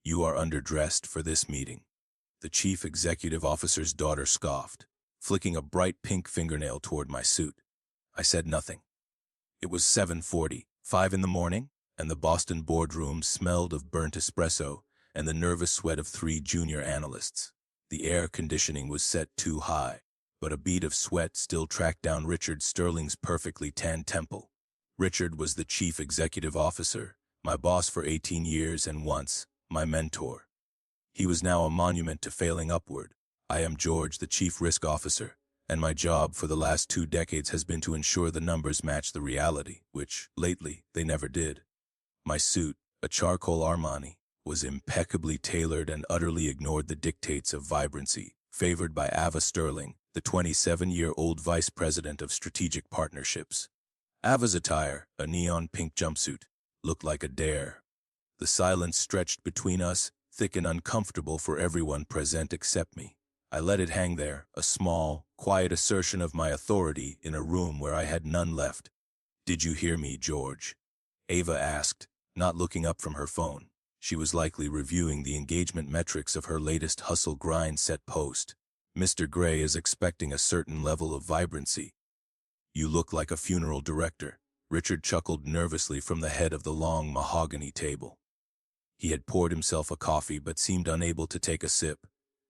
You are underdressed for this meeting." The chief executive officer's daughter scoffed, flicking a bright pink fingernail toward my suit. I said nothing. It was 7:40, 5 in the morning, and the Boston boardroom smelled of burnt espresso and the nervous sweat of 3 junior analysts. The air conditioning was set too high, but a bead of sweat still tracked down Richard Sterling's perfectly tanned temple. Richard was the chief executive officer, my boss for 18 years and once my mentor. He was now a monument to failing upward. I am George, the chief risk officer, and my job for the last 2 decades has been to ensure the numbers match the reality, which, lately, they never did. My suit, a charcoal Armani, was impeccably tailored and utterly ignored the dictates of vibrancy, favored by Ava Sterling, the 27-year-old vice president of strategic partnerships. Ava's attire, a neon pink jumpsuit, looked like a dare. The silence stretched between us, thick and uncomfortable for everyone present except me. I let it hang there, a small, quiet assertion of my authority in a room where I had none left. "Did you hear me, George?" Ava asked, not looking up from her phone. She was likely reviewing the engagement metrics of her latest hustle grind set post. "Mr. Gray is expecting a certain level of vibrancy." "You look like a funeral director." Richard chuckled nervously from the head of the long mahogany table. He had poured himself a coffee but seemed unable to take a sip.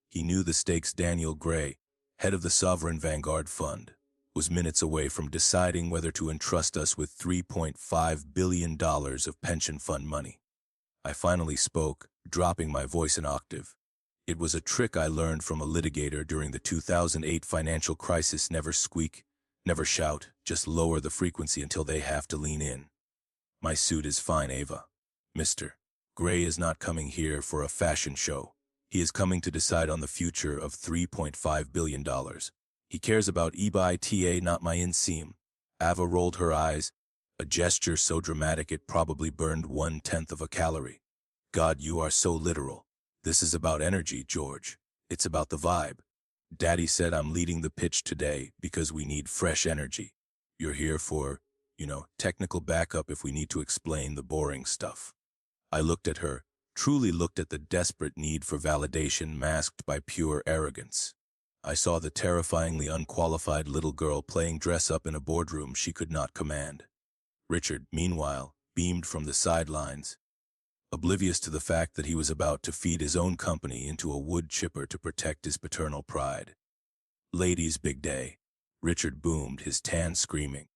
He knew the stakes. Daniel Gray, head of the Sovereign Vanguard Fund, was minutes away from deciding whether to entrust us with $3.5 billion of pension fund money. I finally spoke, dropping my voice an octave. It was a trick I learned from a litigator during the 2008 financial crisis. Never squeak, never shout, just lower the frequency until they have to lean in. "My suit is fine, Ava. Mr. Gray is not coming here for a fashion show. He is coming to decide on the future of $3.5 billion. He cares about EBITDA, not my inseam." Ava rolled her eyes, a gesture so dramatic it probably burned 1/10 of a calorie. "God, you are so literal. This is about energy, George. It's about the vibe. Daddy said I'm leading the pitch today because we need fresh energy. You're here for, technical backup if we need to explain the boring stuff." I looked at her, truly looked at the desperate need for validation masked by pure arrogance. I saw the terrifyingly unqualified little girl playing dress-up in a boardroom she could not command. Richard, meanwhile, beamed from the sidelines, oblivious to the fact that he was about to feed his own company into a wood chipper to protect his paternal pride. "Ladies' big day," Richard boomed, his tan screaming.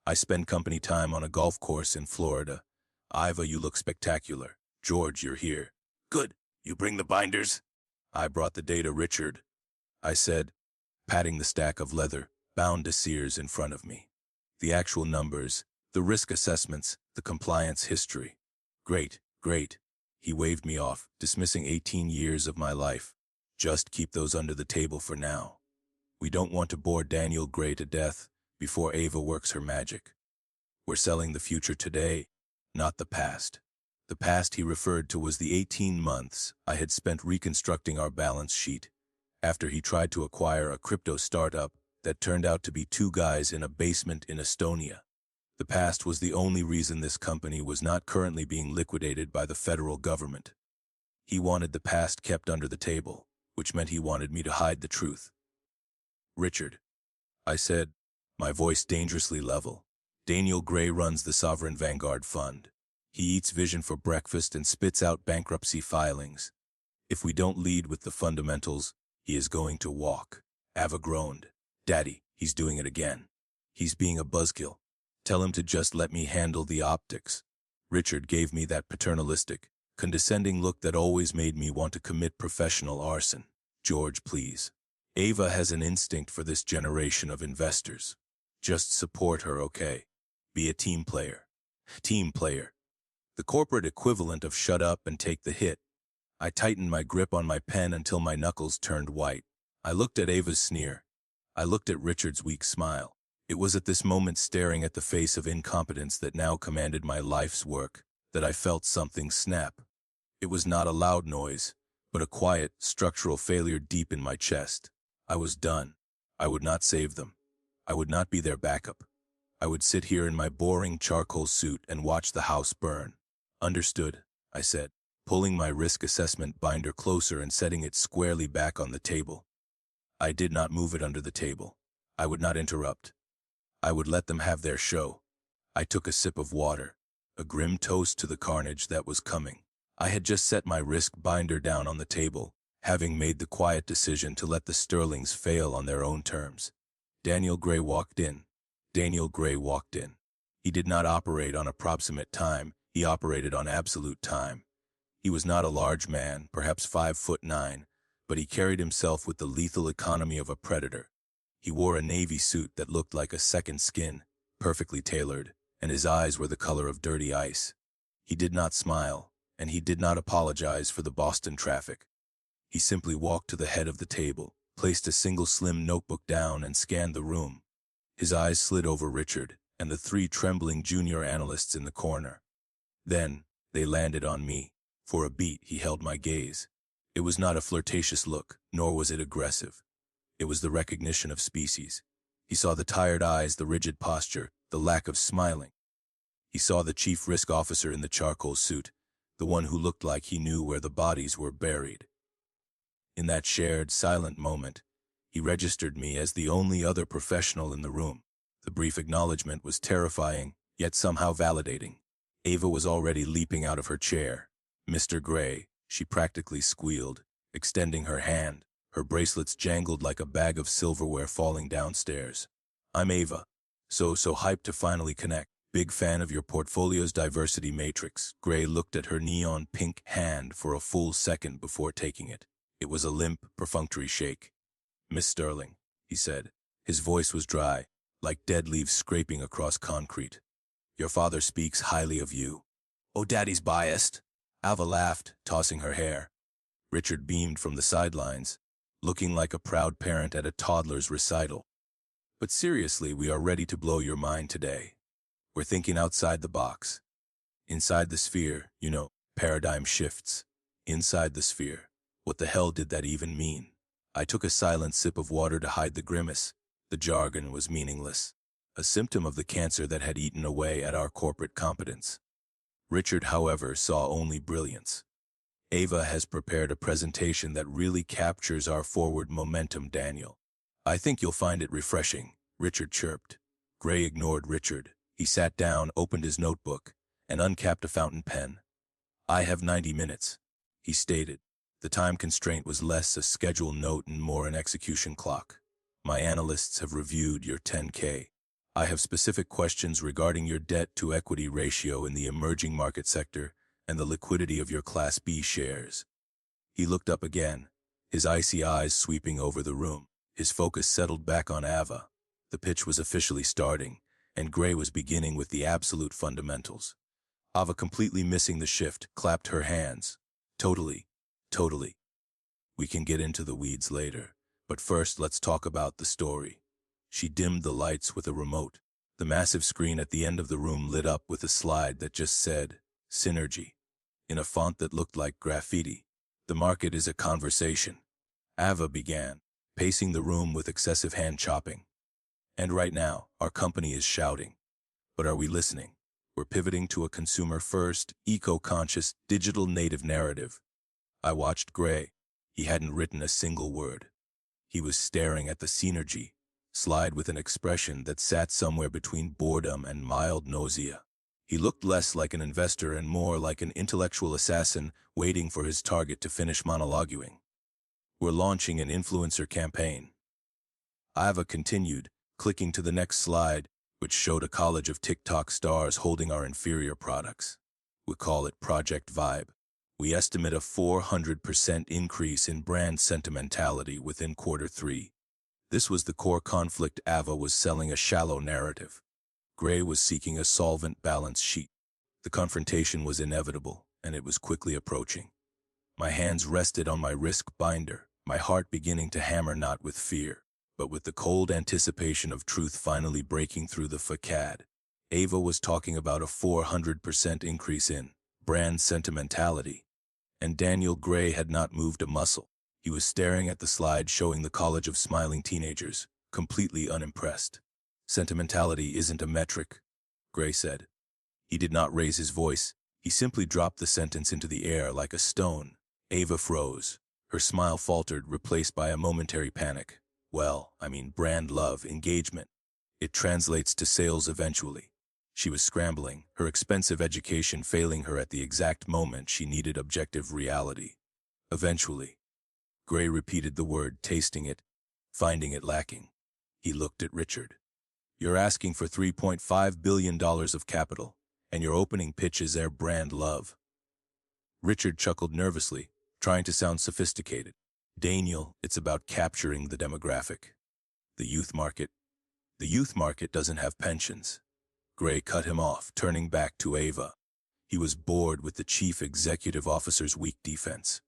"I spend company time on a golf course in Florida. Iva, you look spectacular. George, you're here." "Good. You bring the binders?" "I brought the data, Richard," I said, patting the stack of leather, bound to Sears in front of me. "The actual numbers, the risk assessments, the compliance history." "Great, great." He waved me off, dismissing 18 years of my life. "Just keep those under the table for now. We don't want to bore Daniel Gray to death before Ava works her magic. We're selling the future today, not the past." The past he referred to was the 18 months I had spent reconstructing our balance sheet after he tried to acquire a crypto startup that turned out to be 2 guys in a basement in Estonia. The past was the only reason this company was not currently being liquidated by the federal government. He wanted the past kept under the table, which meant he wanted me to hide the truth. "Richard," I said, my voice dangerously level, "Daniel Gray runs the Sovereign Vanguard Fund. He eats vision for breakfast and spits out bankruptcy filings. If we don't lead with the fundamentals, he is going to walk." Ava groaned. "Daddy, he's doing it again. He's being a buzzkill. Tell him to just let me handle the optics." Richard gave me that paternalistic, condescending look that always made me want to commit professional arson. "George, please. Ava has an instinct for this generation of investors. Just support her, okay? Be a team player." Team player. The corporate equivalent of shut up and take the hit. I tightened my grip on my pen until my knuckles turned white. I looked at Ava's sneer. I looked at Richard's weak smile. It was at this moment, staring at the face of incompetence that now commanded my life's work, that I felt something snap. It was not a loud noise, but a quiet, structural failure deep in my chest. I was done. I would not save them. I would not be their backup. I would sit here in my boring charcoal suit and watch the house burn. "Understood," I said. pulling my risk assessment binder closer and setting it squarely back on the table. I did not move it under the table. I would not interrupt. I would let them have their show. I took a sip of water, a grim toast to the carnage that was coming. I had just set my risk binder down on the table, having made the quiet decision to let the Sterlings fail on their own terms. Daniel Gray walked in. Daniel Gray walked in. He did not operate on approximate time, he operated on absolute time. He was not a large man, perhaps 5'9", but he carried himself with the lethal economy of a predator. He wore a navy suit that looked like a second skin, perfectly tailored, and his eyes were the color of dirty ice. He did not smile, and he did not apologize for the Boston traffic. He simply walked to the head of the table, placed a single slim notebook down, and scanned the room. His eyes slid over Richard and the three trembling junior analysts in the corner. Then, they landed on me. For a beat, he held my gaze. It was not a flirtatious look, nor was it aggressive. It was the recognition of species. He saw the tired eyes, the rigid posture, the lack of smiling. He saw the chief risk officer in the charcoal suit, the one who looked like he knew where the bodies were buried. In that shared, silent moment, he registered me as the only other professional in the room. The brief acknowledgement was terrifying, yet somehow validating. Ava was already leaping out of her chair. "Mr. Gray," she practically squealed, extending her hand. Her bracelets jangled like a bag of silverware falling downstairs. "I'm Ava. So hyped to finally connect. Big fan of your portfolio's diversity matrix." Gray looked at her neon pink hand for a full second before taking it. It was a limp, perfunctory shake. "Miss Sterling," he said. His voice was dry, like dead leaves scraping across concrete. "Your father speaks highly of you." "Oh, Daddy's biased." Ava laughed, tossing her hair. Richard beamed from the sidelines, looking like a proud parent at a toddler's recital. "But seriously, we are ready to blow your mind today. We're thinking outside the box. Inside the sphere, paradigm shifts. Inside the sphere. What the hell did that even mean?" I took a silent sip of water to hide the grimace. The jargon was meaningless, a symptom of the cancer that had eaten away at our corporate competence. Richard, however, saw only brilliance. "Ava has prepared a presentation that really captures our forward momentum, Daniel. I think you'll find it refreshing," Richard chirped. Gray ignored Richard. He sat down, opened his notebook, and uncapped a fountain pen. "I have 90 minutes, he stated. The time constraint was less a schedule note and more an execution clock. "My analysts have reviewed your 10K. I have specific questions regarding your debt-to-equity ratio in the emerging market sector and the liquidity of your Class B shares." He looked up again, his icy eyes sweeping over the room. His focus settled back on Ava. The pitch was officially starting, and Gray was beginning with the absolute fundamentals. Ava, completely missing the shift, clapped her hands. Totally. We can get into the weeds later, but first let's talk about the story." She dimmed the lights with a remote. The massive screen at the end of the room lit up with a slide that just said, "Synergy," in a font that looked like graffiti. "The market is a conversation," Ava began, pacing the room with excessive hand-chopping. "And right now, our company is shouting. But are we listening? We're pivoting to a consumer-first, eco-conscious, digital native narrative." I watched Gray. He hadn't written a single word. He was staring at the synergy slide with an expression that sat somewhere between boredom and mild nausea. He looked less like an investor and more like an intellectual assassin waiting for his target to finish monologuing. "We're launching an influencer campaign," Ava continued, clicking to the next slide, which showed a college of TikTok stars holding our inferior products. "We call it Project Vibe. We estimate a 400% increase in brand sentimentality within Q3. This was the core conflict. Ava was selling a shallow narrative. Gray was seeking a solvent balance sheet. The confrontation was inevitable, and it was quickly approaching. My hands rested on my risk binder, my heart beginning to hammer not with fear, but with the cold anticipation of truth finally breaking through the facade. Ava was talking about a 400% increase in brand sentimentality. And Daniel Gray had not moved a muscle. He was staring at the slide showing the college of smiling teenagers, completely unimpressed. "Sentimentality isn't a metric," Gray said. He did not raise his voice, He simply dropped the sentence into the air like a stone. Ava froze. Her smile faltered, replaced by a momentary panic. Well, I mean brand love, engagement. It translates to sales eventually. She was scrambling, her expensive education failing her at the exact moment she needed objective reality. Eventually. Gray repeated the word, tasting it, finding it lacking. He looked at Richard. You're asking for $3.5 billion of capital, and your opening pitch is their brand love. Richard chuckled nervously, trying to sound sophisticated. Daniel, it's about capturing the demographic. The youth market. The youth market doesn't have pensions. Gray cut him off, turning back to Ava. He was bored with the chief executive officer's weak defense.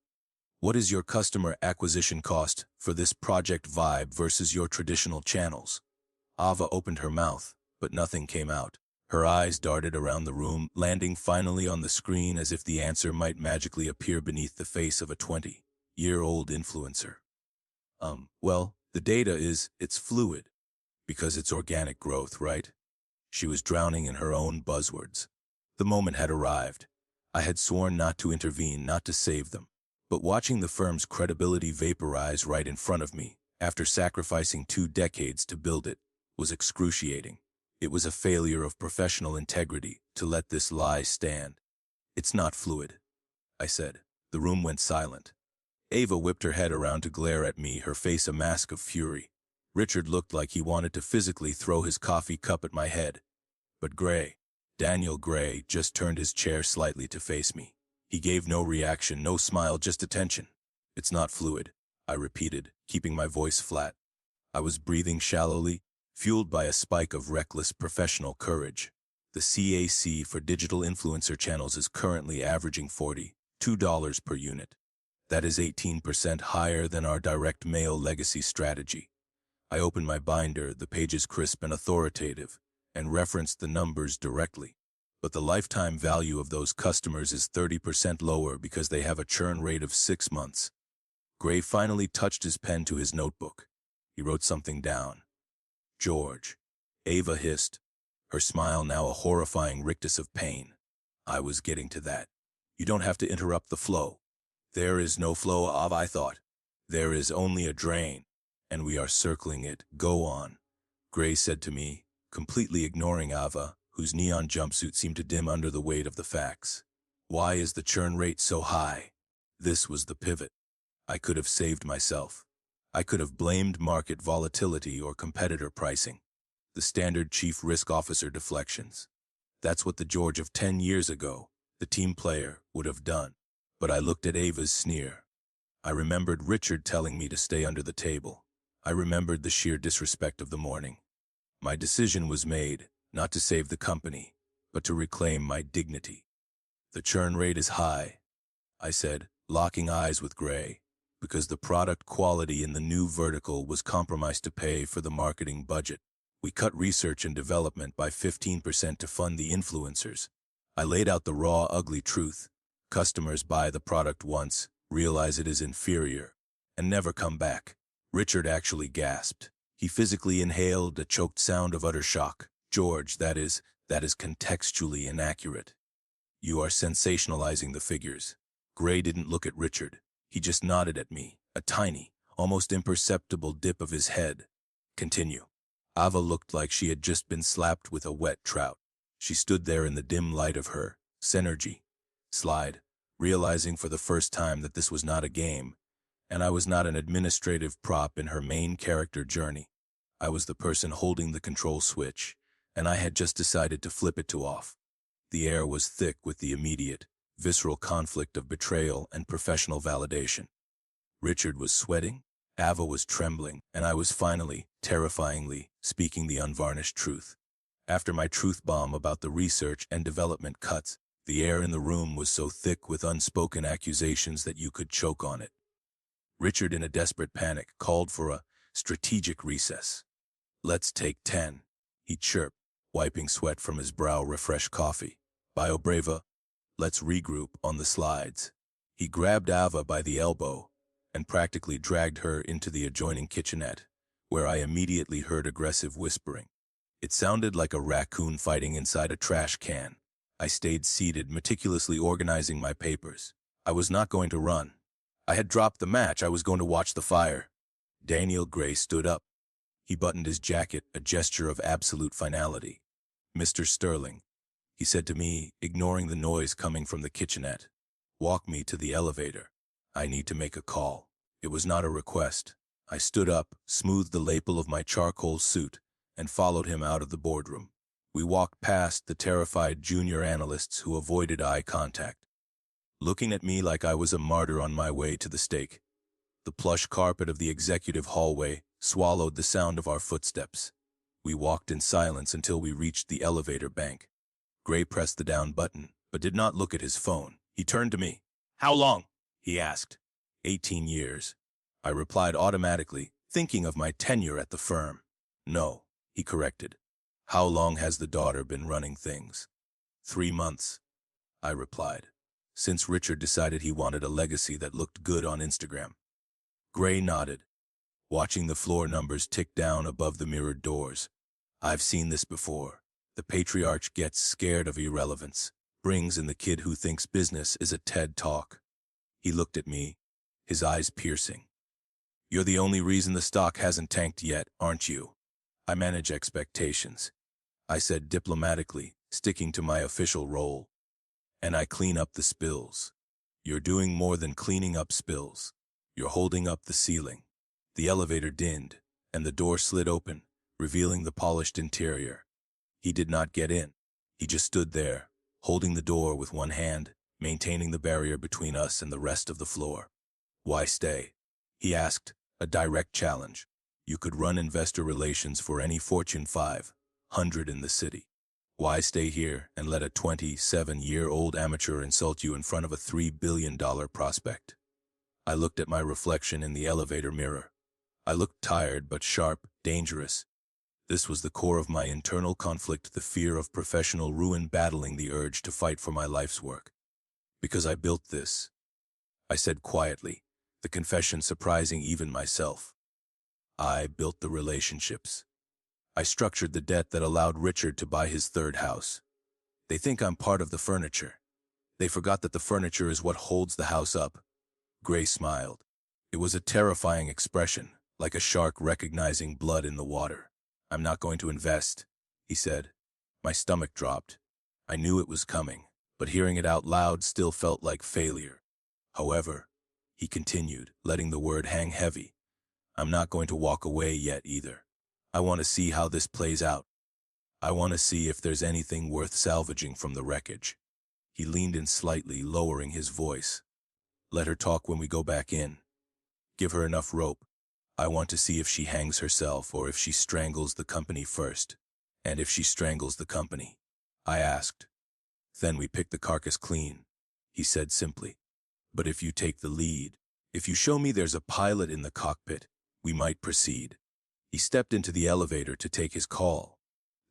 What is your customer acquisition cost for this Project Vibe versus your traditional channels? Ava opened her mouth, but nothing came out. Her eyes darted around the room, landing finally on the screen as if the answer might magically appear beneath the face of a 20-year-old influencer. Well, the data is, it's fluid. Because it's organic growth, right? She was drowning in her own buzzwords. The moment had arrived. I had sworn not to intervene, not to save them. But watching the firm's credibility vaporize right in front of me, after sacrificing 2 decades to build it, was excruciating. It was a failure of professional integrity to let this lie stand. It's not fluid, I said. The room went silent. Ava whipped her head around to glare at me, her face a mask of fury. Richard looked like he wanted to physically throw his coffee cup at my head. But Daniel Gray, just turned his chair slightly to face me. He gave no reaction, no smile, just attention. It's not fluid, I repeated, keeping my voice flat. I was breathing shallowly, fueled by a spike of reckless professional courage. The CAC for digital influencer channels is currently averaging $42 per unit. That is 18% higher than our direct mail legacy strategy. I opened my binder, the pages crisp and authoritative, and referenced the numbers directly. But the lifetime value of those customers is 30% lower because they have a churn rate of 6 months. Gray finally touched his pen to his notebook. He wrote something down. George. Ava hissed, her smile now a horrifying rictus of pain. I was getting to that. You don't have to interrupt the flow. There is no flow of, I thought. There is only a drain, and we are circling it. Go on, Gray said to me, completely ignoring Ava, whose neon jumpsuit seemed to dim under the weight of the facts. Why is the churn rate so high? This was the pivot. I could have saved myself. I could have blamed market volatility or competitor pricing. The standard chief risk officer deflections. That's what the George of 10 years ago, the team player, would have done. But I looked at Ava's sneer. I remembered Richard telling me to stay under the table. I remembered the sheer disrespect of the morning. My decision was made, not to save the company, but to reclaim my dignity. The churn rate is high, I said, locking eyes with Gray, because the product quality in the new vertical was compromised to pay for the marketing budget. We cut research and development by 15% to fund the influencers. I laid out the raw, ugly truth. Customers buy the product once, realize it is inferior, and never come back. Richard actually gasped. He physically inhaled a choked sound of utter shock. George, that is contextually inaccurate. You are sensationalizing the figures. Gray didn't look at Richard. He just nodded at me, a tiny, almost imperceptible dip of his head. Continue. Ava looked like she had just been slapped with a wet trout. She stood there in the dim light of her synergy slide, realizing for the first time that this was not a game, and I was not an administrative prop in her main character journey. I was the person holding the control switch, and I had just decided to flip it to off. The air was thick with the immediate, visceral conflict of betrayal and professional validation. Richard was sweating, Ava was trembling, and I was finally, terrifyingly, speaking the unvarnished truth. After my truth bomb about the research and development cuts, the air in the room was so thick with unspoken accusations that you could choke on it. Richard, in a desperate panic, called for a strategic recess. Let's take 10, he chirped, wiping sweat from his brow. Refresh coffee. Bio Brava, let's regroup on the slides. He grabbed Ava by the elbow and practically dragged her into the adjoining kitchenette, where I immediately heard aggressive whispering. It sounded like a raccoon fighting inside a trash can. I stayed seated, meticulously organizing my papers. I was not going to run. I had dropped the match. I was going to watch the fire. Daniel Gray stood up. He buttoned his jacket, a gesture of absolute finality. "Mr. Sterling," he said to me, ignoring the noise coming from the kitchenette, "walk me to the elevator. I need to make a call." It was not a request. I stood up, smoothed the lapel of my charcoal suit, and followed him out of the boardroom. We walked past the terrified junior analysts who avoided eye contact, looking at me like I was a martyr on my way to the stake. The plush carpet of the executive hallway swallowed the sound of our footsteps. We walked in silence until we reached the elevator bank. Gray pressed the down button, but did not look at his phone. He turned to me. "How long?" he asked. 18 years. I replied automatically, thinking of my tenure at the firm. "No," he corrected. "How long has the daughter been running things?" 3 months, I replied, since Richard decided he wanted a legacy that looked good on Instagram. Gray nodded, watching the floor numbers tick down above the mirrored doors. "I've seen this before. The patriarch gets scared of irrelevance, brings in the kid who thinks business is a TED Talk." He looked at me, his eyes piercing. "You're the only reason the stock hasn't tanked yet, aren't you?" "I manage expectations," I said diplomatically, sticking to my official role. "And I clean up the spills." "You're doing more than cleaning up spills. You're holding up the ceiling." The elevator dinned, and the door slid open, revealing the polished interior. He did not get in. He just stood there, holding the door with one hand, maintaining the barrier between us and the rest of the floor. "Why stay?" he asked, a direct challenge. "You could run investor relations for any Fortune 500 in the city. Why stay here and let a 27-year-old amateur insult you in front of a $3 billion prospect?" I looked at my reflection in the elevator mirror. I looked tired but sharp, dangerous. This was the core of my internal conflict, the fear of professional ruin battling the urge to fight for my life's work. "Because I built this," I said quietly, the confession surprising even myself. "I built the relationships. I structured the debt that allowed Richard to buy his third house. They think I'm part of the furniture. They forgot that the furniture is what holds the house up." Gray smiled. It was a terrifying expression, like a shark recognizing blood in the water. "I'm not going to invest," he said. My stomach dropped. I knew it was coming, but hearing it out loud still felt like failure. "However," he continued, letting the word hang heavy, "I'm not going to walk away yet either. I want to see how this plays out. I want to see if there's anything worth salvaging from the wreckage." He leaned in slightly, lowering his voice. "Let her talk when we go back in. Give her enough rope. I want to see if she hangs herself or if she strangles the company first. And if she strangles the company," I asked. "Then we pick the carcass clean," he said simply. "But if you take the lead, if you show me there's a pilot in the cockpit, we might proceed." He stepped into the elevator to take his call.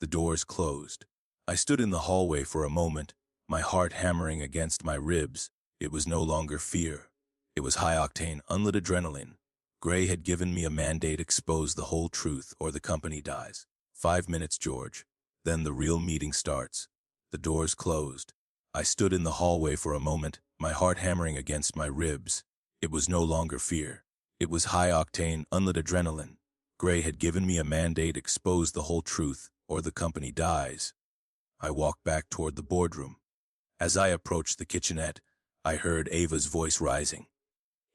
The doors closed. I stood in the hallway for a moment, my heart hammering against my ribs. It was no longer fear. It was high-octane, unlit adrenaline. Gray had given me a mandate: expose the whole truth or the company dies. 5 minutes, George. Then the real meeting starts. The doors closed. I stood in the hallway for a moment, my heart hammering against my ribs. It was no longer fear. It was high-octane, unlit adrenaline. Gray had given me a mandate: expose the whole truth or the company dies. I walked back toward the boardroom. As I approached the kitchenette, I heard Ava's voice rising.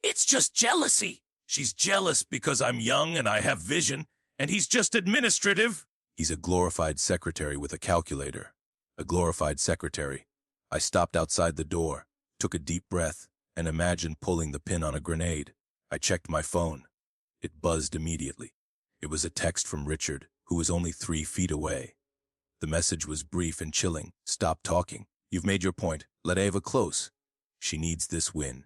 "It's just jealousy. She's jealous because I'm young and I have vision, and he's just administrative." "He's a glorified secretary with a calculator." A glorified secretary. I stopped outside the door, took a deep breath, and imagined pulling the pin on a grenade. I checked my phone. It buzzed immediately. It was a text from Richard, who was only 3 feet away. The message was brief and chilling. "Stop talking. You've made your point. Let Ava close. She needs this win.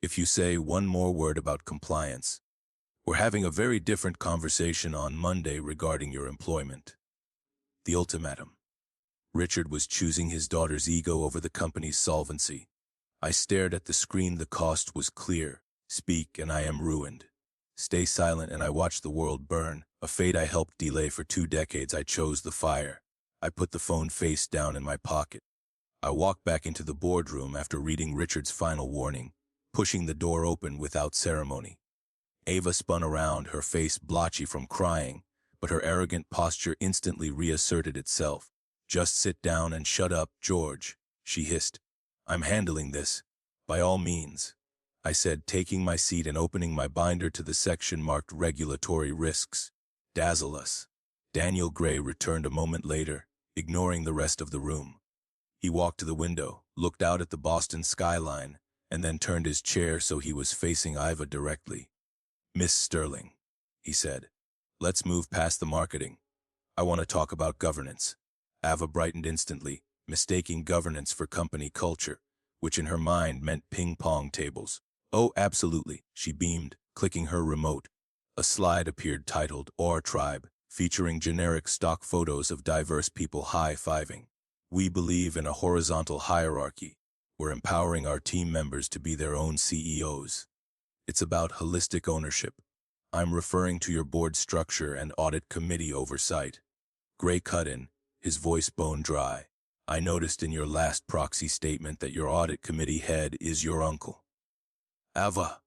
If you say one more word about compliance, we're having a very different conversation on Monday regarding your employment." The ultimatum. Richard was choosing his daughter's ego over the company's solvency. I stared at the screen. The cost was clear. Speak and I am ruined. Stay silent and I watch the world burn. A fate I helped delay for 2 decades. I chose the fire. I put the phone face down in my pocket. I walked back into the boardroom after reading Richard's final warning, pushing the door open without ceremony. Ava spun around, her face blotchy from crying, but her arrogant posture instantly reasserted itself. "Just sit down and shut up, George," she hissed. "I'm handling this. By all means," I said, taking my seat and opening my binder to the section marked Regulatory Risks. "Dazzle us." Daniel Gray returned a moment later, ignoring the rest of the room. He walked to the window, looked out at the Boston skyline, and then turned his chair so he was facing Iva directly. "Miss Sterling," he said, "let's move past the marketing. I want to talk about governance." Ava brightened instantly, mistaking governance for company culture, which in her mind meant ping-pong tables. "Oh, absolutely," she beamed, clicking her remote. A slide appeared titled Our Tribe, featuring generic stock photos of diverse people high-fiving. "We believe in a horizontal hierarchy. We're empowering our team members to be their own CEOs. It's about holistic ownership. I'm referring to your board structure and audit committee oversight." Gray cut in, his voice bone dry. "I noticed in your last proxy statement that your audit committee head is your uncle." Ava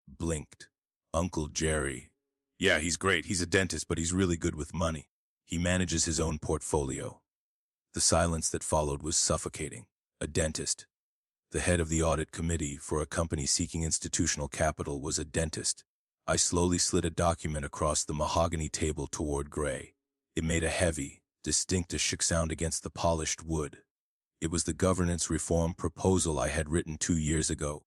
blinked. "Uncle Jerry. Yeah, he's great. He's a dentist, but he's really good with money. He manages his own portfolio." The silence that followed was suffocating. A dentist. The head of the audit committee for a company seeking institutional capital was a dentist. I slowly slid a document across the mahogany table toward Gray. It made a heavy, distinct sound against the polished wood. It was the governance reform proposal I had written 2 years ago,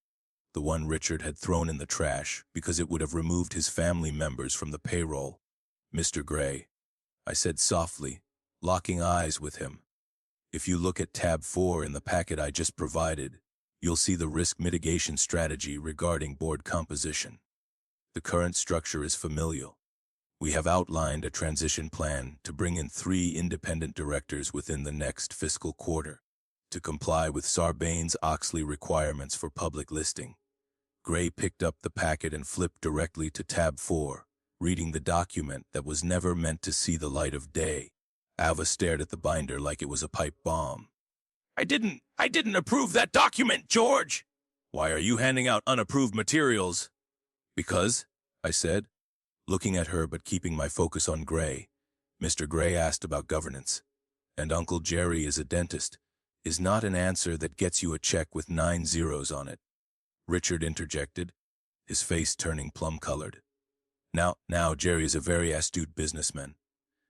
the one Richard had thrown in the trash because it would have removed his family members from the payroll. "Mr. Gray," I said softly, locking eyes with him, "if you look at tab 4 in the packet I just provided, you'll see the risk mitigation strategy regarding board composition. The current structure is familial. We have outlined a transition plan to bring in 3 independent directors within the next fiscal quarter to comply with Sarbanes-Oxley requirements for public listing." Gray picked up the packet and flipped directly to tab 4, reading the document that was never meant to see the light of day. Ava stared at the binder like it was a pipe bomb. I didn't approve that document, George!" "Why are you handing out unapproved materials?" "Because," I said, looking at her but keeping my focus on Gray. "Mr. Gray asked about governance, and Uncle Jerry is a dentist, is not an answer that gets you a check with 9 zeros on it." Richard interjected, his face turning plum-colored. Now, Jerry is a very astute businessman.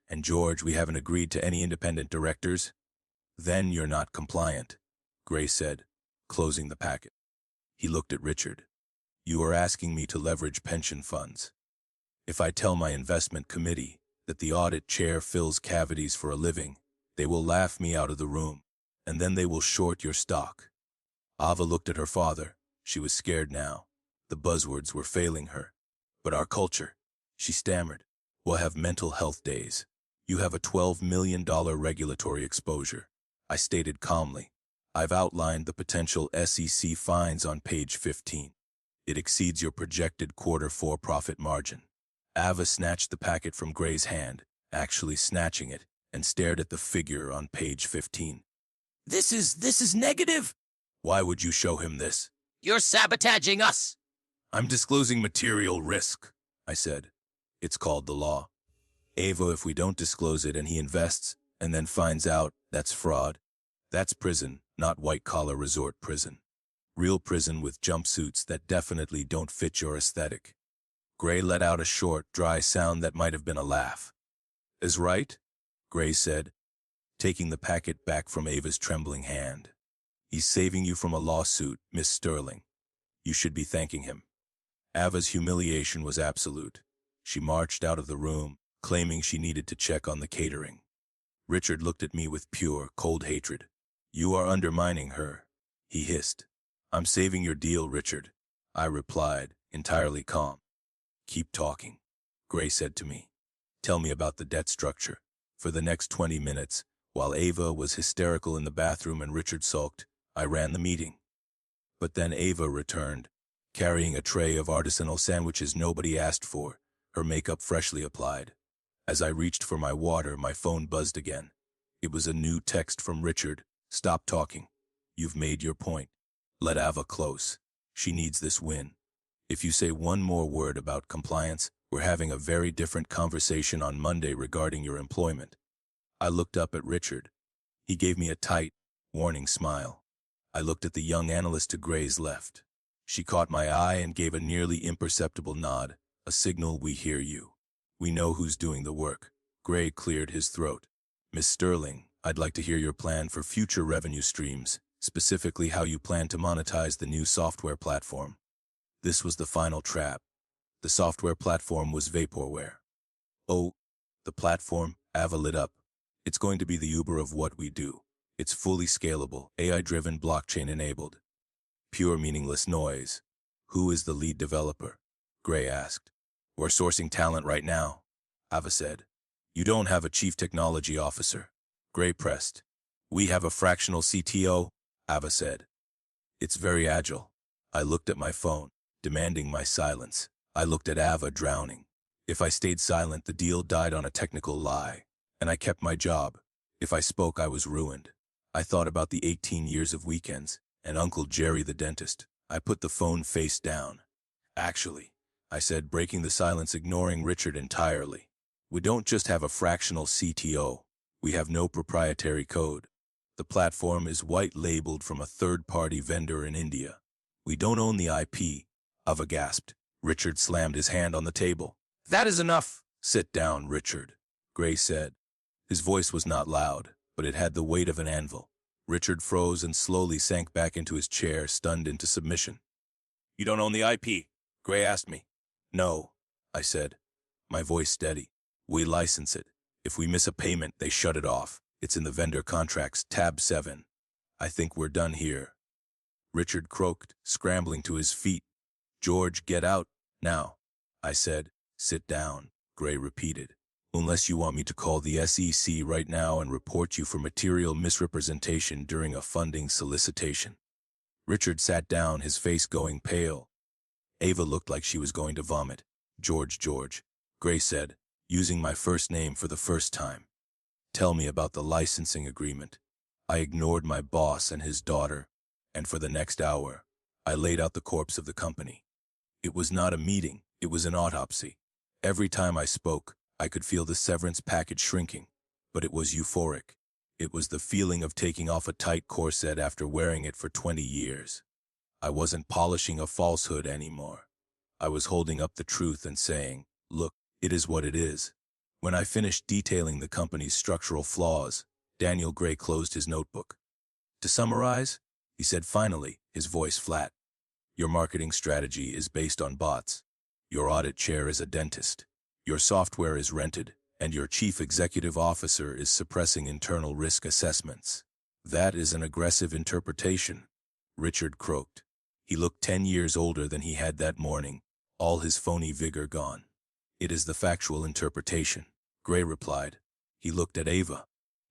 And George, we haven't agreed to any independent directors." "Then you're not compliant," Gray said, closing the packet. He looked at Richard. "You are asking me to leverage pension funds. If I tell my investment committee that the audit chair fills cavities for a living, they will laugh me out of the room, and then they will short your stock." Ava looked at her father. She was scared now. The buzzwords were failing her. "But our culture," she stammered, "will have mental health days. You have a $12 million regulatory exposure." I stated calmly, "I've outlined the potential SEC fines on page 15. It exceeds your projected Q4 profit margin." Ava snatched the packet from Gray's hand, actually snatching it, and stared at the figure on page 15. This is negative." "Why would you show him this?" "You're sabotaging us." "I'm disclosing material risk," I said. "It's called the law. Ava, if we don't disclose it and he invests and then finds out, that's fraud. That's prison, not white-collar resort prison. Real prison with jumpsuits that definitely don't fit your aesthetic." Gray let out a short, dry sound that might have been a laugh. "Is right?" Gray said, taking the packet back from Ava's trembling hand. "He's saving you from a lawsuit, Miss Sterling. You should be thanking him." Ava's humiliation was absolute. She marched out of the room, claiming she needed to check on the catering. Richard looked at me with pure, cold hatred. "You are undermining her," he hissed. "I'm saving your deal, Richard," I replied, entirely calm. "Keep talking," Gray said to me. "Tell me about the debt structure." For the next 20 minutes, while Ava was hysterical in the bathroom and Richard sulked, I ran the meeting. But then Ava returned, carrying a tray of artisanal sandwiches nobody asked for, her makeup freshly applied. As I reached for my water, my phone buzzed again. It was a new text from Richard. "Stop talking. You've made your point. Let Ava close. She needs this win. If you say one more word about compliance, we're having a very different conversation on Monday regarding your employment. I looked up at Richard. He gave me a tight, warning smile. I looked at the young analyst to Gray's left. She caught my eye and gave a nearly imperceptible nod, a signal we hear you. We know who's doing the work. Gray cleared his throat. Miss Sterling, I'd like to hear your plan for future revenue streams, specifically how you plan to monetize the new software platform. This was the final trap. The software platform was vaporware. Oh, the platform, Ava lit up. It's going to be the Uber of what we do. It's fully scalable, AI-driven, blockchain-enabled. Pure meaningless noise. Who is the lead developer? Gray asked. We're sourcing talent right now, Ava said. You don't have a chief technology officer. Gray pressed. We have a fractional CTO, Ava said. It's very agile. I looked at my phone, demanding my silence. I looked at Ava, drowning. If I stayed silent, the deal died on a technical lie, and I kept my job. If I spoke, I was ruined. I thought about the 18 years of weekends, and Uncle Jerry the dentist. I put the phone face down. Actually, I said, breaking the silence, ignoring Richard entirely. We don't just have a fractional CTO. We have no proprietary code. The platform is white-labeled from a third-party vendor in India. We don't own the IP, Ava gasped. Richard slammed his hand on the table. That is enough. Sit down, Richard, Gray said. His voice was not loud, but it had the weight of an anvil. Richard froze and slowly sank back into his chair, stunned into submission. You don't own the IP? Gray asked me. No, I said, my voice steady. We license it. If we miss a payment, they shut it off. It's in the vendor contracts, tab 7. I think we're done here. Richard croaked, scrambling to his feet. George, get out, now. I said, sit down, Gray repeated. Unless you want me to call the SEC right now and report you for material misrepresentation during a funding solicitation. Richard sat down, his face going pale. Ava looked like she was going to vomit. George, Gray said, using my first name for the first time. Tell me about the licensing agreement. I ignored my boss and his daughter, and for the next hour, I laid out the corpse of the company. It was not a meeting, it was an autopsy. Every time I spoke, I could feel the severance package shrinking, but it was euphoric. It was the feeling of taking off a tight corset after wearing it for 20 years. I wasn't polishing a falsehood anymore. I was holding up the truth and saying, look, it is what it is. When I finished detailing the company's structural flaws, Daniel Gray closed his notebook. To summarize, he said finally, his voice flat, your marketing strategy is based on bots. Your audit chair is a dentist. Your software is rented, and your chief executive officer is suppressing internal risk assessments. That is an aggressive interpretation, Richard croaked. He looked 10 years older than he had that morning, all his phony vigor gone. It is the factual interpretation, Gray replied. He looked at Ava.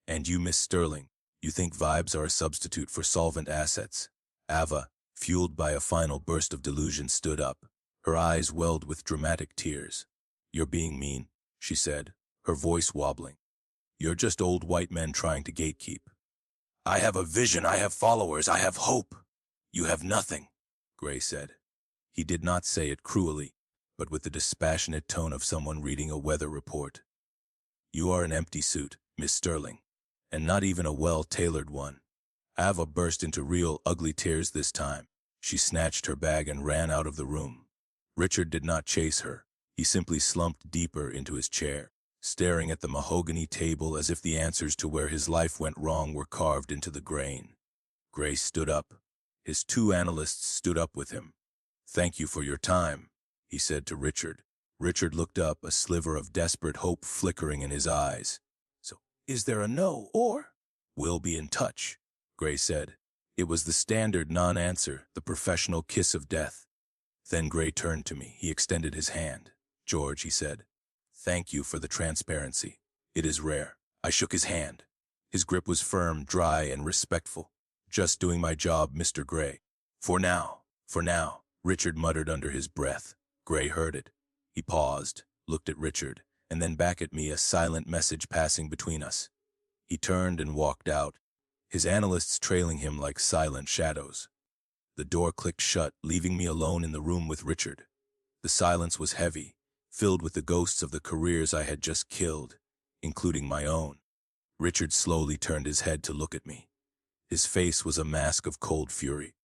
And you, Miss Sterling, you think vibes are a substitute for solvent assets. Ava, fueled by a final burst of delusion, stood up. Her eyes welled with dramatic tears. You're being mean, she said, her voice wobbling. You're just old white men trying to gatekeep. I have a vision, I have followers, I have hope. You have nothing, Gray said. He did not say it cruelly, but with the dispassionate tone of someone reading a weather report. You are an empty suit, Miss Sterling, and not even a well-tailored one. Ava burst into real ugly tears this time. She snatched her bag and ran out of the room. Richard did not chase her. He simply slumped deeper into his chair, staring at the mahogany table as if the answers to where his life went wrong were carved into the grain. Gray stood up. His 2 analysts stood up with him. Thank you for your time, he said to Richard. Richard looked up, a sliver of desperate hope flickering in his eyes. So, is there a no, or? We'll be in touch, Gray said. It was the standard non-answer, the professional kiss of death. Then Gray turned to me. He extended his hand. George, he said, thank you for the transparency. It is rare. I shook his hand. His grip was firm, dry, and respectful. Just doing my job, Mr. Gray. For now, Richard muttered under his breath. Gray heard it. He paused, looked at Richard, and then back at me, a silent message passing between us. He turned and walked out, his analysts trailing him like silent shadows. The door clicked shut, leaving me alone in the room with Richard. The silence was heavy, filled with the ghosts of the careers I had just killed, including my own. Richard slowly turned his head to look at me. His face was a mask of cold fury.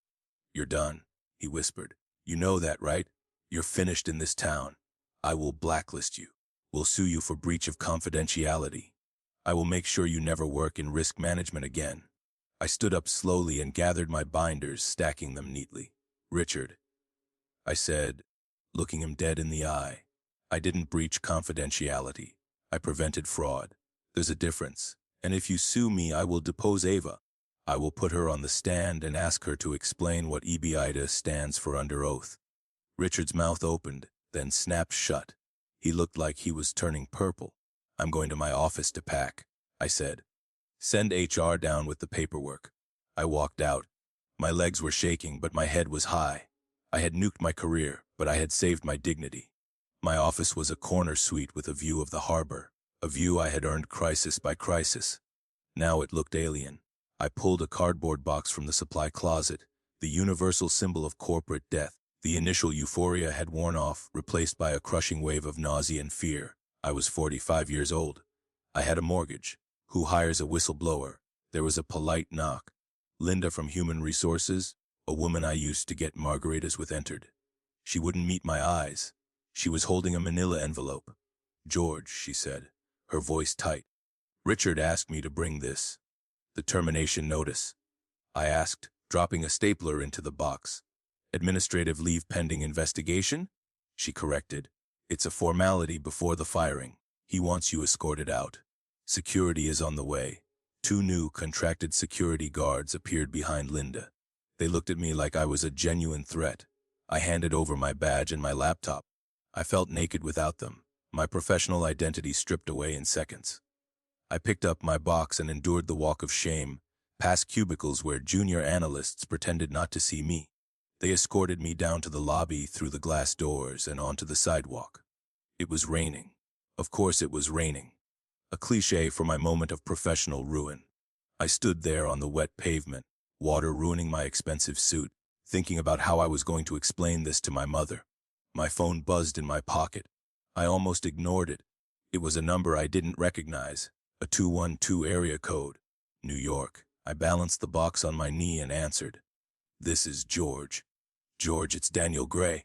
"You're done," he whispered. "You know that, right? You're finished in this town. I will blacklist you. Will sue you for breach of confidentiality. I will make sure you never work in risk management again." I stood up slowly and gathered my binders, stacking them neatly. "Richard," I said, looking him dead in the eye, "I didn't breach confidentiality. I prevented fraud. There's a difference. And if you sue me, I will depose Ava. I will put her on the stand and ask her to explain what EBITA stands for under oath." Richard's mouth opened, then snapped shut. He looked like he was turning purple. "I'm going to my office to pack," I said. "Send HR down with the paperwork." I walked out. My legs were shaking, but my head was high. I had nuked my career, but I had saved my dignity. My office was a corner suite with a view of the harbor, a view I had earned crisis by crisis. Now it looked alien. I pulled a cardboard box from the supply closet, the universal symbol of corporate death. The initial euphoria had worn off, replaced by a crushing wave of nausea and fear. I was 45 years old. I had a mortgage. Who hires a whistleblower? There was a polite knock. Linda from Human Resources, a woman I used to get margaritas with, entered. She wouldn't meet my eyes. She was holding a manila envelope. "George," she said, her voice tight. "Richard asked me to bring this. The termination notice." I asked, dropping a stapler into the box. "Administrative leave pending investigation?" She corrected. "It's a formality before the firing. He wants you escorted out. Security is on the way." 2 new contracted security guards appeared behind Linda. They looked at me like I was a genuine threat. I handed over my badge and my laptop. I felt naked without them, my professional identity stripped away in seconds. I picked up my box and endured the walk of shame, past cubicles where junior analysts pretended not to see me. They escorted me down to the lobby, through the glass doors, and onto the sidewalk. It was raining. Of course it was raining. A cliché for my moment of professional ruin. I stood there on the wet pavement, water ruining my expensive suit, thinking about how I was going to explain this to my mother. My phone buzzed in my pocket. I almost ignored it. It was a number I didn't recognize, a 212 area code. New York. I balanced the box on my knee and answered. "This is George." "George, it's Daniel Gray."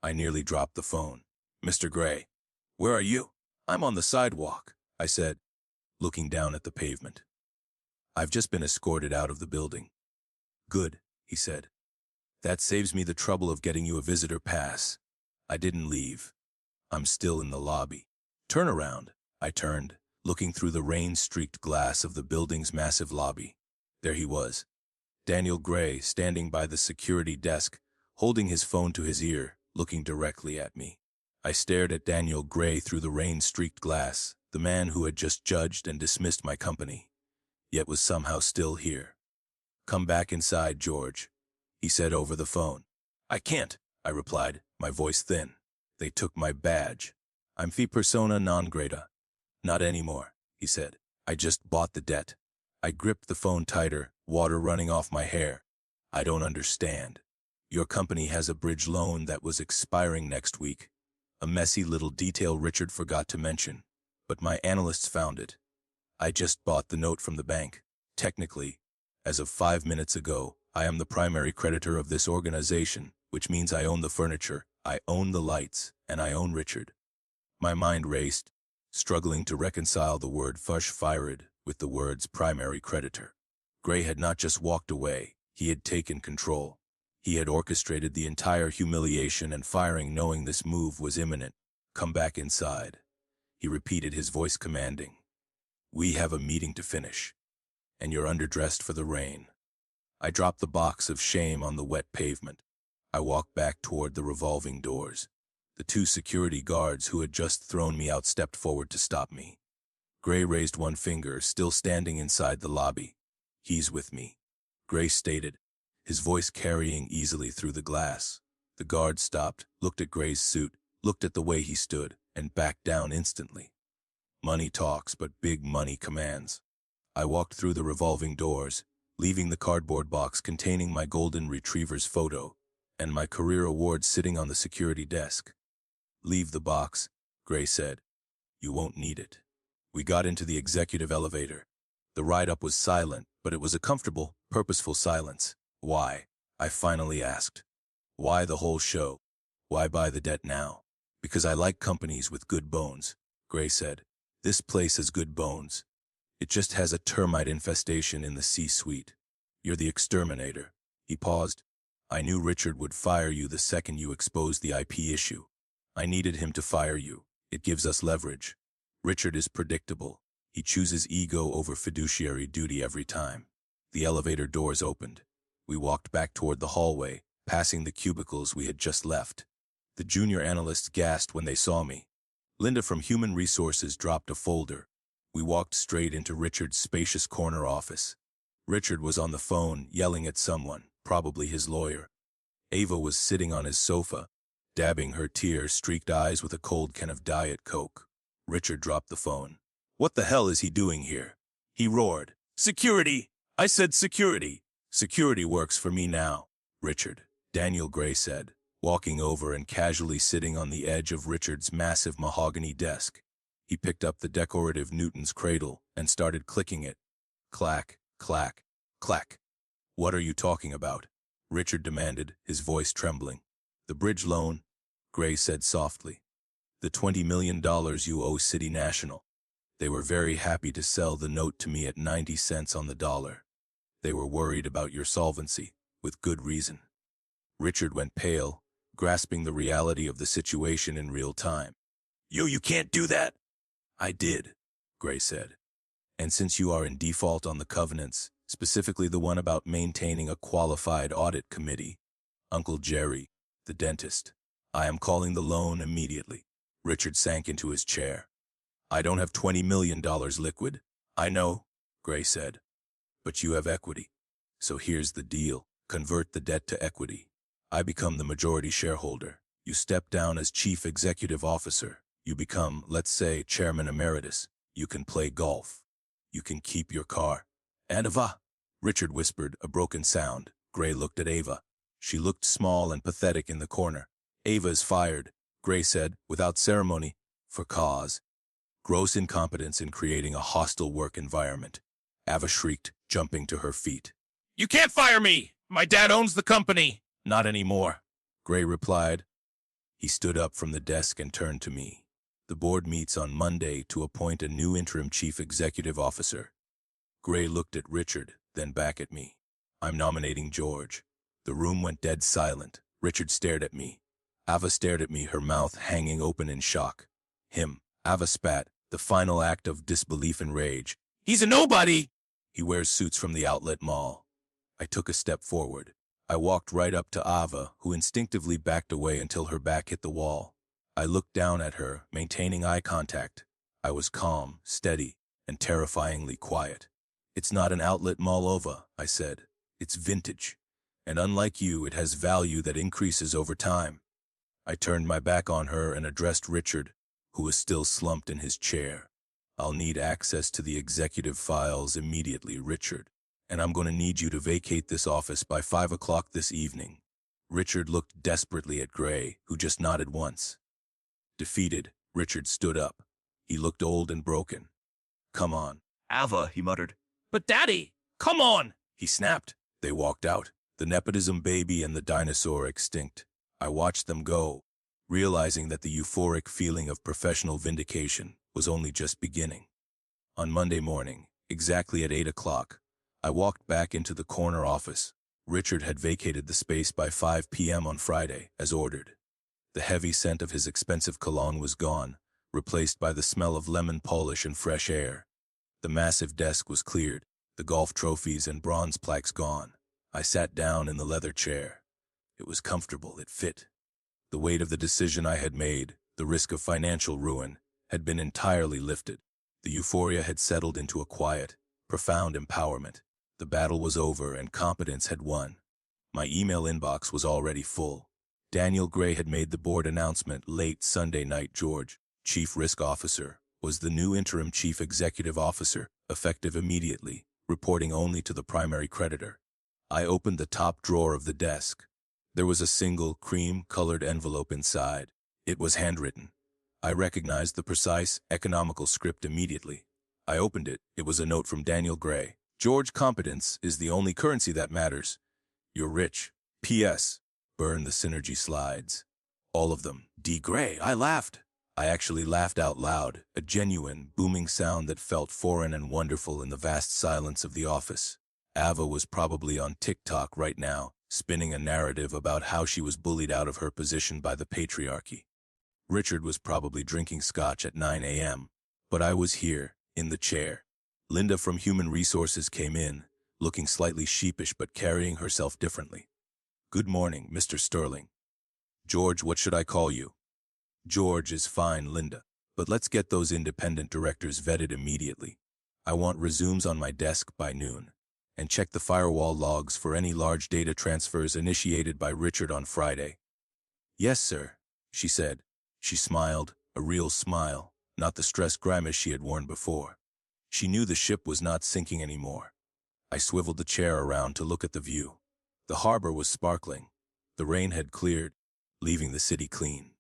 I nearly dropped the phone. "Mr. Gray, where are you?" "I'm on the sidewalk," I said, looking down at the pavement. "I've just been escorted out of the building." "Good," he said. "That saves me the trouble of getting you a visitor pass." I didn't leave. I'm still in the lobby. "Turn around." I turned, looking through the rain-streaked glass of the building's massive lobby. There he was, Daniel Gray, standing by the security desk, holding his phone to his ear, looking directly at me. I stared at Daniel Gray through the rain-streaked glass, the man who had just judged and dismissed my company, yet was somehow still here. "Come back inside, George," he said over the phone. "I can't," I replied, my voice thin. "They took my badge. I'm fee persona non grata." "Not anymore," he said. "I just bought the debt." I gripped the phone tighter, water running off my hair. "I don't understand. Your company has a bridge loan that was expiring next week." A messy little detail Richard forgot to mention, but my analysts found it. "I just bought the note from the bank. Technically, as of 5 minutes ago, I am the primary creditor of this organization, which means I own the furniture, I own the lights, and I own Richard." My mind raced, struggling to reconcile the word fired with the words primary creditor. Gray had not just walked away, he had taken control. He had orchestrated the entire humiliation and firing, knowing this move was imminent. "Come back inside," he repeated, his voice commanding. "We have a meeting to finish, and you're underdressed for the rain." I dropped the box of shame on the wet pavement. I walked back toward the revolving doors. The 2 security guards who had just thrown me out stepped forward to stop me. Gray raised one finger, still standing inside the lobby. "He's with me," Gray stated, his voice carrying easily through the glass. The guard stopped, looked at Gray's suit, looked at the way he stood, and backed down instantly. Money talks, but big money commands. I walked through the revolving doors, leaving the cardboard box containing my golden retriever's photo and my career award sitting on the security desk. "Leave the box," Gray said. "You won't need it." We got into the executive elevator. The ride-up was silent, but it was a comfortable, purposeful silence. "Why?" I finally asked. "Why the whole show? Why buy the debt now?" "Because I like companies with good bones," Gray said. "This place has good bones. It just has a termite infestation in the C-suite. You're the exterminator." He paused. "I knew Richard would fire you the second you exposed the IP issue. I needed him to fire you. It gives us leverage. Richard is predictable. He chooses ego over fiduciary duty every time." The elevator doors opened. We walked back toward the hallway, passing the cubicles we had just left. The junior analysts gasped when they saw me. Linda from Human Resources dropped a folder. We walked straight into Richard's spacious corner office. Richard was on the phone, yelling at someone, probably his lawyer. Ava was sitting on his sofa, dabbing her tear-streaked eyes with a cold can of Diet Coke. Richard dropped the phone. "What the hell is he doing here?" he roared. "Security! I said security! Security works for me now, Richard," Daniel Gray said, walking over and casually sitting on the edge of Richard's massive mahogany desk. He picked up the decorative Newton's cradle and started clicking it. Clack, clack, clack. "What are you talking about?" Richard demanded, his voice trembling. "The bridge loan," Gray said softly. "The $20 million you owe City National. They were very happy to sell the note to me at 90 cents on the dollar. They were worried about your solvency, with good reason." Richard went pale, grasping the reality of the situation in real time. You can't do that." "I did," Gray said. "And since you are in default on the covenants, specifically the one about maintaining a qualified audit committee, Uncle Jerry, the dentist, I am calling the loan immediately." Richard sank into his chair. "I don't have $20 million liquid." "I know," Gray said. "But you have equity. So here's the deal. Convert the debt to equity. I become the majority shareholder. You step down as chief executive officer. You become, let's say, chairman emeritus. You can play golf. You can keep your car." "And Ava," Richard whispered, a broken sound. Gray looked at Ava. She looked small and pathetic in the corner. "Ava is fired," Gray said, without ceremony, "for cause. Gross incompetence in creating a hostile work environment." Ava shrieked, jumping to her feet. "You can't fire me! My dad owns the company!" "Not anymore," Gray replied. He stood up from the desk and turned to me. "The board meets on Monday to appoint a new interim chief executive officer." Gray looked at Richard, then back at me. "I'm nominating George." The room went dead silent. Richard stared at me. Ava stared at me, her mouth hanging open in shock. "Him," Ava spat, the final act of disbelief and rage. "He's a nobody! He wears suits from the outlet mall." I took a step forward. I walked right up to Ava, who instinctively backed away until her back hit the wall. I looked down at her, maintaining eye contact. I was calm, steady, and terrifyingly quiet. "It's not an outlet mall, Ava," I said. "It's vintage. And unlike you, it has value that increases over time." I turned my back on her and addressed Richard, who was still slumped in his chair. "I'll need access to the executive files immediately, Richard. And I'm going to need you to vacate this office by 5 o'clock this evening." Richard looked desperately at Gray, who just nodded once. Defeated, Richard stood up. He looked old and broken. "Come on." "Ava," he muttered. "But Daddy, come on!" he snapped. They walked out, the nepotism baby and the dinosaur extinct. I watched them go, realizing that the euphoric feeling of professional vindication was only just beginning. On Monday morning, exactly at 8 o'clock, I walked back into the corner office. Richard had vacated the space by 5 p.m. on Friday, as ordered. The heavy scent of his expensive cologne was gone, replaced by the smell of lemon polish and fresh air. The massive desk was cleared, the golf trophies and bronze plaques gone. I sat down in the leather chair. It was comfortable, it fit. The weight of the decision I had made, the risk of financial ruin, had been entirely lifted. The euphoria had settled into a quiet, profound empowerment. The battle was over and competence had won. My email inbox was already full. Daniel Gray had made the board announcement late Sunday night. George, Chief Risk Officer, was the new interim Chief Executive Officer, effective immediately. reporting only to the primary creditor. I opened the top drawer of the desk. There was a single cream-colored envelope inside. It was handwritten. I recognized the precise, economical script immediately. I opened it. It was a note from Daniel Gray. George, competence is the only currency that matters. You're rich. P.S. Burn the synergy slides. All of them. D. Gray. I laughed. I actually laughed out loud, a genuine, booming sound that felt foreign and wonderful in the vast silence of the office. Ava was probably on TikTok right now, spinning a narrative about how she was bullied out of her position by the patriarchy. Richard was probably drinking scotch at 9 a.m., but I was here, in the chair. Linda from Human Resources came in, looking slightly sheepish but carrying herself differently. Good morning, Mr. Sterling. George, what should I call you? George is fine, Linda, but let's get those independent directors vetted immediately. I want resumes on my desk by noon. And check the firewall logs for any large data transfers initiated by Richard on Friday. Yes, sir, she said. She smiled, a real smile, not the stressed grimace she had worn before. She knew the ship was not sinking anymore. I swiveled the chair around to look at the view. The harbor was sparkling. The rain had cleared, leaving the city clean.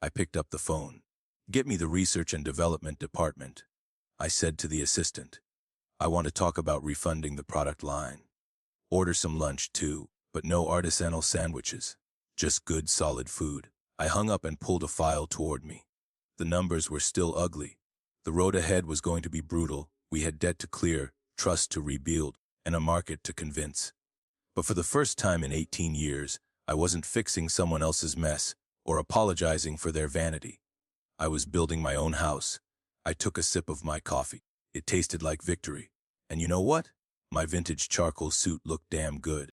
I picked up the phone. Get me the research and development department, I said to the assistant. I want to talk about refunding the product line. Order some lunch, too, but no artisanal sandwiches. Just good, solid food. I hung up and pulled a file toward me. The numbers were still ugly. The road ahead was going to be brutal. We had debt to clear, trust to rebuild, and a market to convince. But for the first time in 18 years, I wasn't fixing someone else's mess or apologizing for their vanity. I was building my own house. I took a sip of my coffee. It tasted like victory. And you know what? My vintage charcoal suit looked damn good.